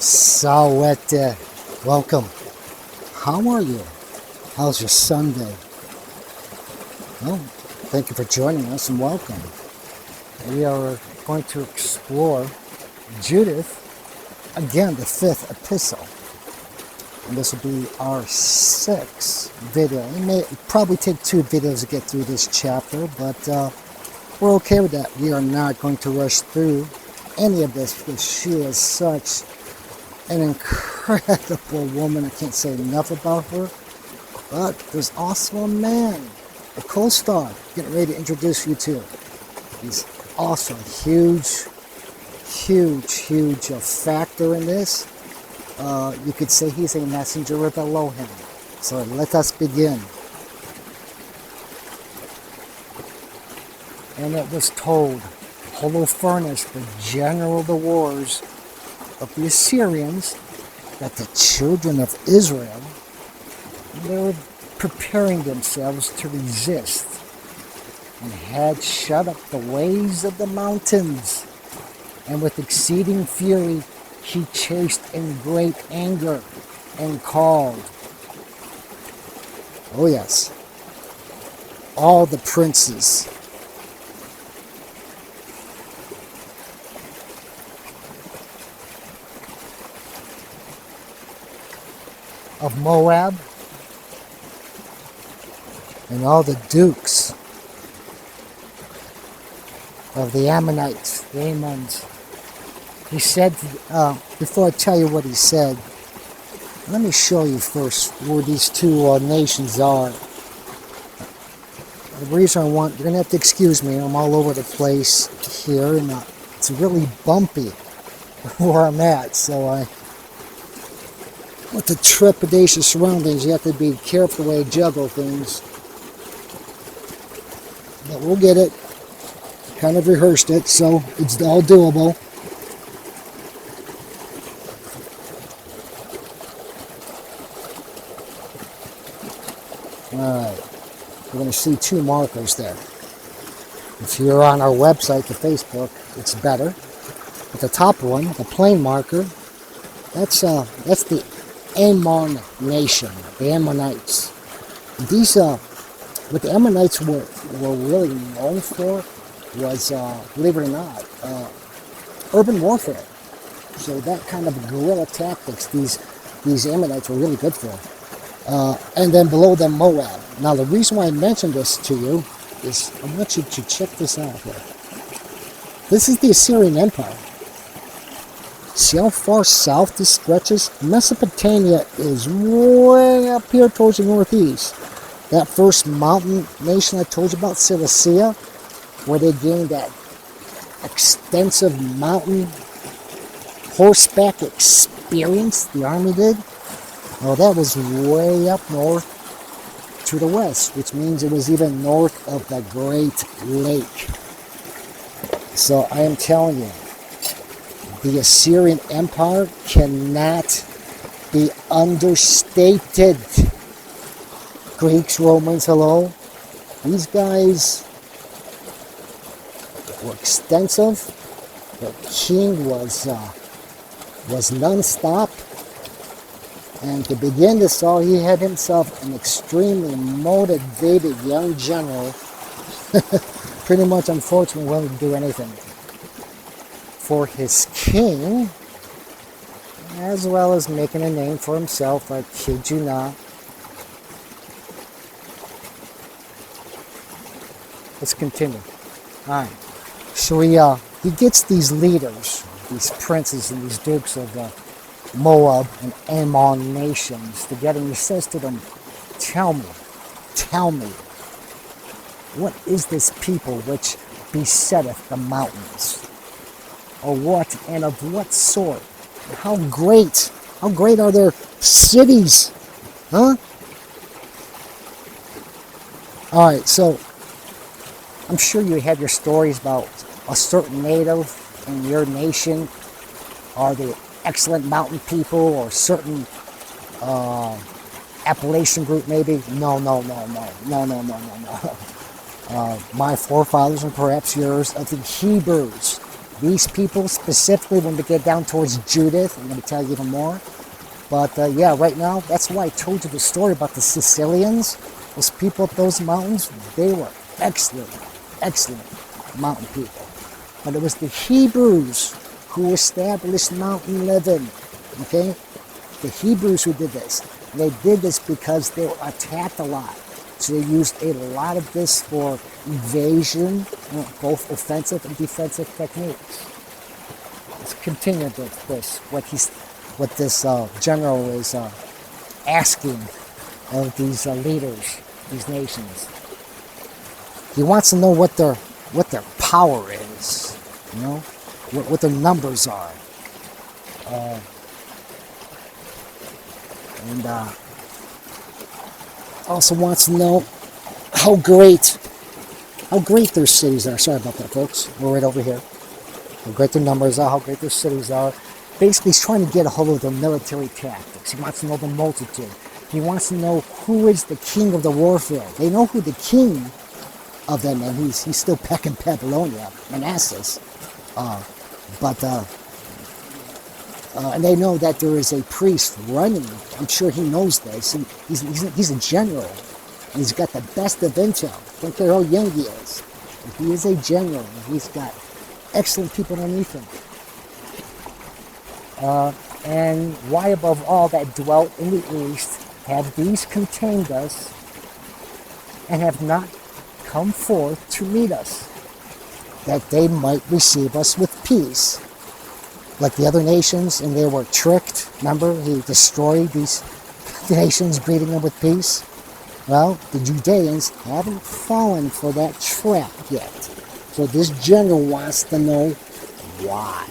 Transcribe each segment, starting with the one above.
Sawete. Welcome. How are you? How's your Sunday? Well, thank you for joining us and welcome. We are going to explore Judith, again, the 5th epistle. And this will be our 6th video. It may probably take 2 videos to get through this chapter, but we're okay with that. We are not going to rush through any of this because she is such an incredible woman. I can't say enough about her. But there's also a man, a co-star, getting ready to introduce you to. He's also a huge factor in this. You could say he's a messenger of Elohim. So let us begin. And it was told, Holofernes, the general of the wars of the Assyrians, that the children of Israel, they were preparing themselves to resist and had shut up the ways of the mountains. And with exceeding fury, he chased in great anger and called, oh yes, all the princes of Moab and all the dukes of the Ammonites, the Ammons. He said, before I tell you what he said, let me show you first where these two nations are. The reason you're going to have to excuse me, I'm all over the place here, and it's really bumpy where I'm at, so with the trepidatious surroundings, you have to be careful the way you juggle things. But we'll get it. Kind of rehearsed it, so it's all doable. Alright. You're going to see 2 markers there. If you're on our website, the Facebook, it's better. But the top one, the plain marker, that's the Ammon nation, the Ammonites. These, what the Ammonites were really known for was, believe it or not, urban warfare. So that kind of guerrilla tactics, these Ammonites were really good for. And then below them, Moab. Now the reason why I mentioned this to you is I want you to check this out here. This is the Assyrian Empire. See how far south this stretches? Mesopotamia is way up here towards the northeast. That first mountain nation I told you about, Cilicia, where they gained that extensive mountain horseback experience, the army did. Well, that was way up north to the west, which means it was even north of the Great Lake. So I am telling you, the Assyrian Empire cannot be understated. Greeks, Romans, hello. These guys were extensive. The king was non-stop. And to begin this all, he had himself an extremely motivated young general. Pretty much, unfortunately, willing to do anything for his king, as well as making a name for himself. I kid you not. Let's continue. All right. So he gets these leaders, these princes and these dukes of the Moab and Ammon nations together, and he says to them, tell me, what is this people which besetteth the mountains? Or what, and of what sort? How great are their cities? Huh? Alright, so I'm sure you have your stories about a certain native in your nation, or the excellent mountain people, or certain Appalachian group maybe. No. My forefathers, and perhaps yours, of the Hebrews, these people specifically, when we get down towards Judith, I'm going to tell you even more. But yeah, right now, that's why I told you the story about the Sicilians. Those people up those mountains, they were excellent, excellent mountain people. But it was the Hebrews who established mountain living, okay? The Hebrews who did this. And they did this because they were attacked a lot. So they used a lot of this for invasion, both offensive and defensive techniques. Let's continue with this, what this general is asking of these leaders, these nations. He wants to know what their power is, you know, what their numbers are, and also wants to know how great their cities are. Sorry about that, folks. We're right over here. How great their numbers are, how great their cities are. Basically, he's trying to get a hold of their military tactics. He wants to know the multitude. He wants to know who is the king of the warfield. They know who the king of them is. He's still back in Babylonia, Manasseh. And they know that there is a priest running. I'm sure he knows this. He's a general. And he's got the best of intel. Don't care how young he is. He is a general. And he's got excellent people underneath him. And why above all that dwelt in the east have these contained us and have not come forth to meet us, that they might receive us with peace, like the other nations, and they were tricked. Remember, he destroyed these nations, greeting them with peace. Well, the Judeans haven't fallen for that trap yet. So this general wants to know why.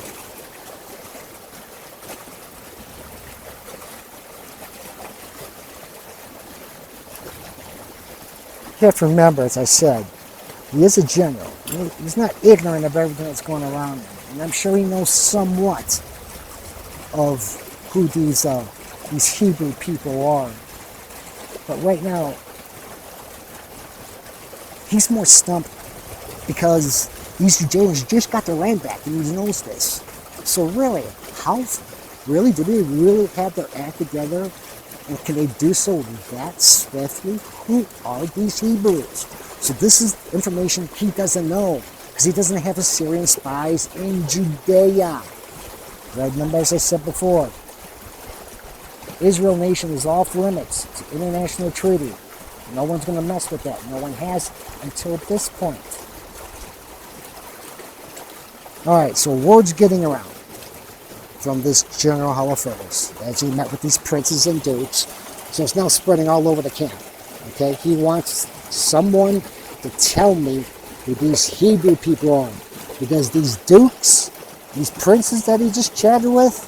You have to remember, as I said, he is a general. He's not ignorant of everything that's going around him. And I'm sure he knows somewhat of who these Hebrew people are. But right now, he's more stumped because these Judeans just got their land back, and he knows this. So really, do they really have their act together? And can they do so that swiftly? Who are these Hebrews? So this is information he doesn't know, because he doesn't have Assyrian spies in Judea. Right? Remember, as I said before, Israel nation is off limits. It's an international treaty. No one's going to mess with that. No one has until this point. Alright, so word's getting around from this General Holofernes as he met with these princes and dukes. So it's now spreading all over the camp. Okay, he wants someone to tell me who these Hebrew people are, because these dukes, these princes that he just chatted with,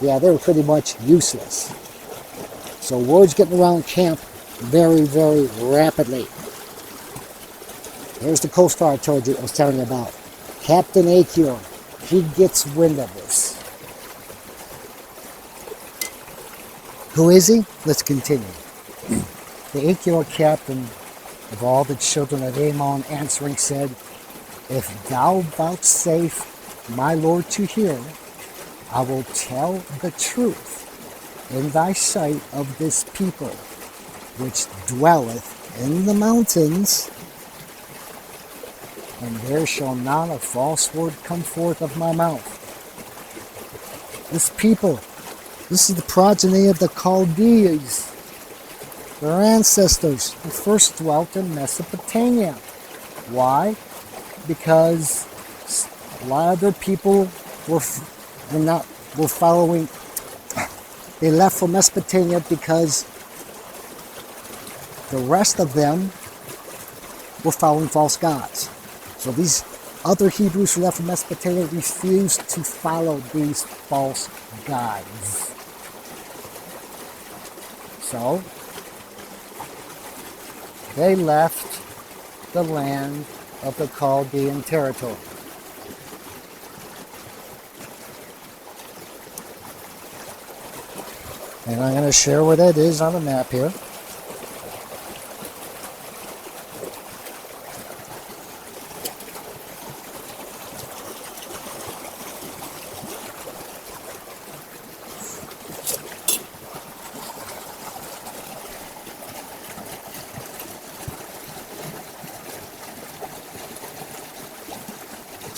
yeah, they were pretty much useless. So word's getting around camp very, very rapidly. Here's the Coast Guard I was telling you about. Captain Achior, he gets wind of this. Who is he? Let's continue. The Achior Captain of all the children of Ammon answering said, If thou vouchsafe my lord to hear, I will tell the truth in thy sight of this people, which dwelleth in the mountains, and there shall not a false word come forth of my mouth. This people, this is the progeny of the Chaldees, their ancestors who first dwelt in Mesopotamia. Why? Because a lot of their people were following. They left for Mesopotamia because the rest of them were following false gods. So these other Hebrews who left from Mesopotamia refused to follow these false gods. So they left the land of the Chaldean territory. And I'm going to share where that is on the map here.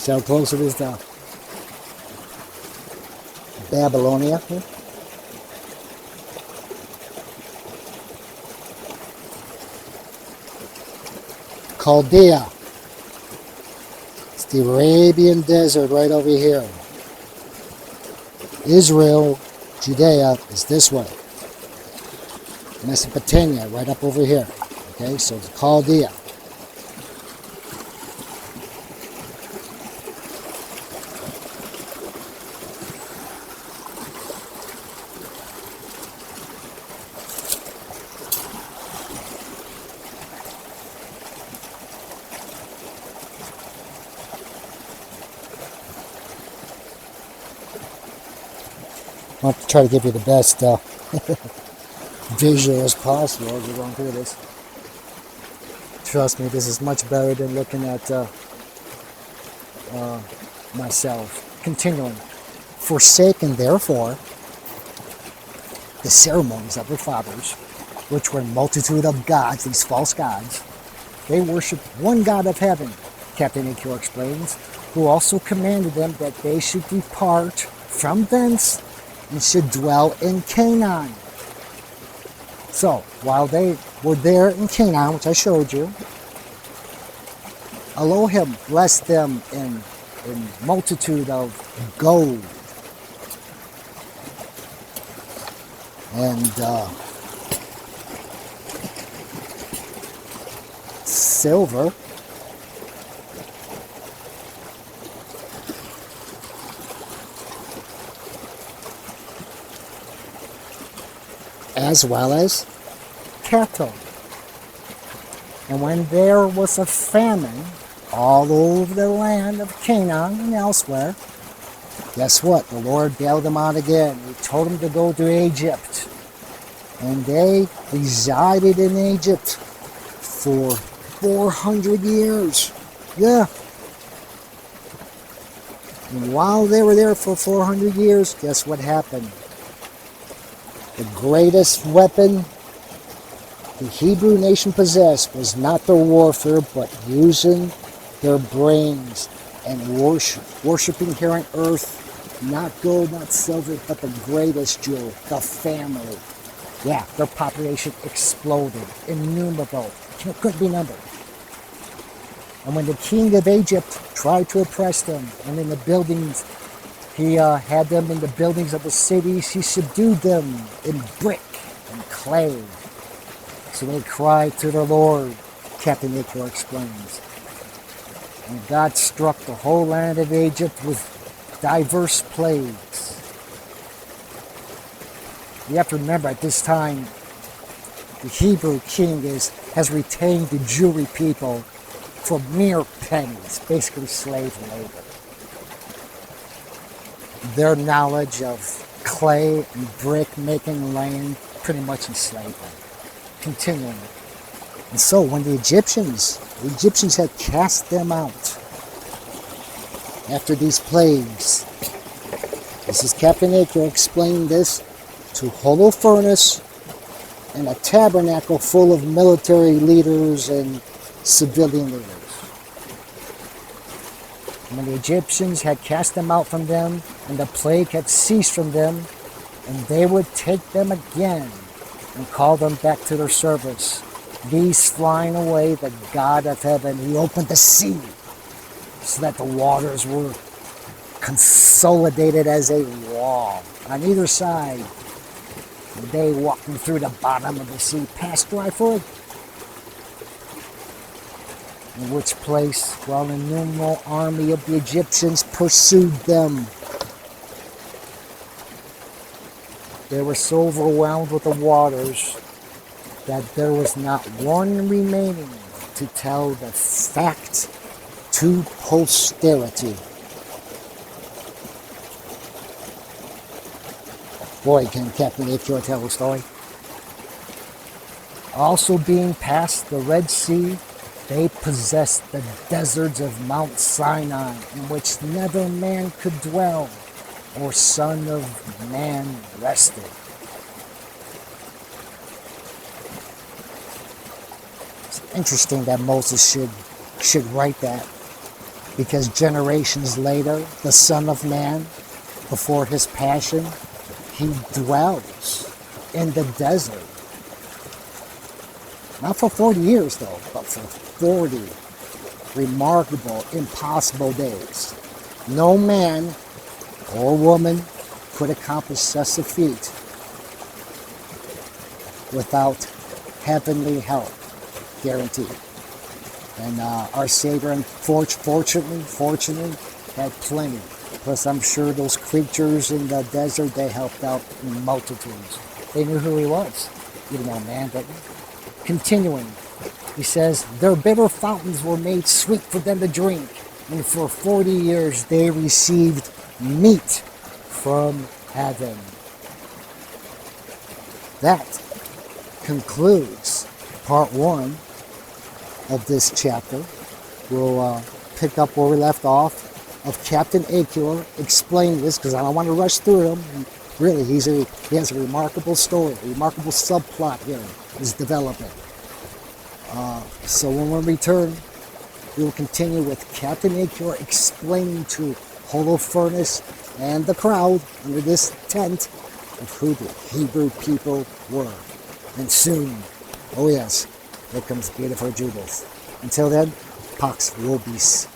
See how close it is to Babylonia here? Chaldea. It's the Arabian desert right over here. Israel, Judea is this way. Mesopotamia right up over here. Okay, so it's Chaldea. I want to try to give you the best visual as possible as we're going through this. Trust me, this is much better than looking at myself. Continuing. Forsaken, therefore, the ceremonies of their fathers, which were a multitude of gods, these false gods, they worshipped one God of heaven, Captain Achior explains, who also commanded them that they should depart from thence and should dwell in Chanaan. So, while they were there in Chanaan, which I showed you, Elohim blessed them in multitude of gold and silver, as well as cattle. And when there was a famine all over the land of Chanaan and elsewhere, guess what? The Lord bailed them out again. He told them to go to Egypt. And they resided in Egypt for 400 years. Yeah. And while they were there for 400 years, guess what happened? The greatest weapon the Hebrew nation possessed was not their warfare, but using their brains and worshiping here on earth, not gold, not silver, but the greatest jewel, the family. Yeah, their population exploded, innumerable, couldn't be numbered. And when the king of Egypt tried to oppress them, and in the buildings, he had them in the buildings of the cities, he subdued them in brick and clay. So they cried to their Lord, Captain Achior explains. And God struck the whole land of Egypt with diverse plagues. You have to remember, at this time, the Hebrew king has retained the Jewry people for mere pennies, basically slave labor. Their knowledge of clay and brick making land pretty much enslaved them. Continuing. And so when the Egyptians had cast them out after these plagues, this is Captain Achior explaining this to Holofernes and a tabernacle full of military leaders and civilian leaders. When the Egyptians had cast them out from them, and the plague had ceased from them, and they would take them again and call them back to their service. These flying away, the God of heaven, he opened the sea so that the waters were consolidated as a wall on either side. And they, walking through the bottom of the sea, passed dry for it. In which place, while an innumerable army of the Egyptians pursued them, they were so overwhelmed with the waters that there was not one remaining to tell the fact to posterity. Boy, can Captain Achior tell the story. Also being past the Red Sea, they possessed the deserts of Mount Sinai, in which never man could dwell, or son of man rested. It's interesting that Moses should write that. because generations later, the Son of Man, before his passion, he dwells in the desert. Not for 40 years though, but for 40 remarkable, impossible days. No man or woman could accomplish such a feat without heavenly help, guaranteed. And our Savior, fortunately, had plenty. Plus, I'm sure those creatures in the desert, they helped out in multitudes. They knew who he was. You know, man, but continuing, he says, their bitter fountains were made sweet for them to drink, and for 40 years they received meat from heaven. That concludes part 1 of this chapter. We'll pick up where we left off of Captain Achior explaining this, because I don't want to rush through him. Really, he has a remarkable story, a remarkable subplot here is developing. So when we return, we will continue with Captain Achior explaining to Holofernes and the crowd under this tent of who the Hebrew people were. And soon, oh yes, here comes beautiful Judith. Until then, Pax Vobis.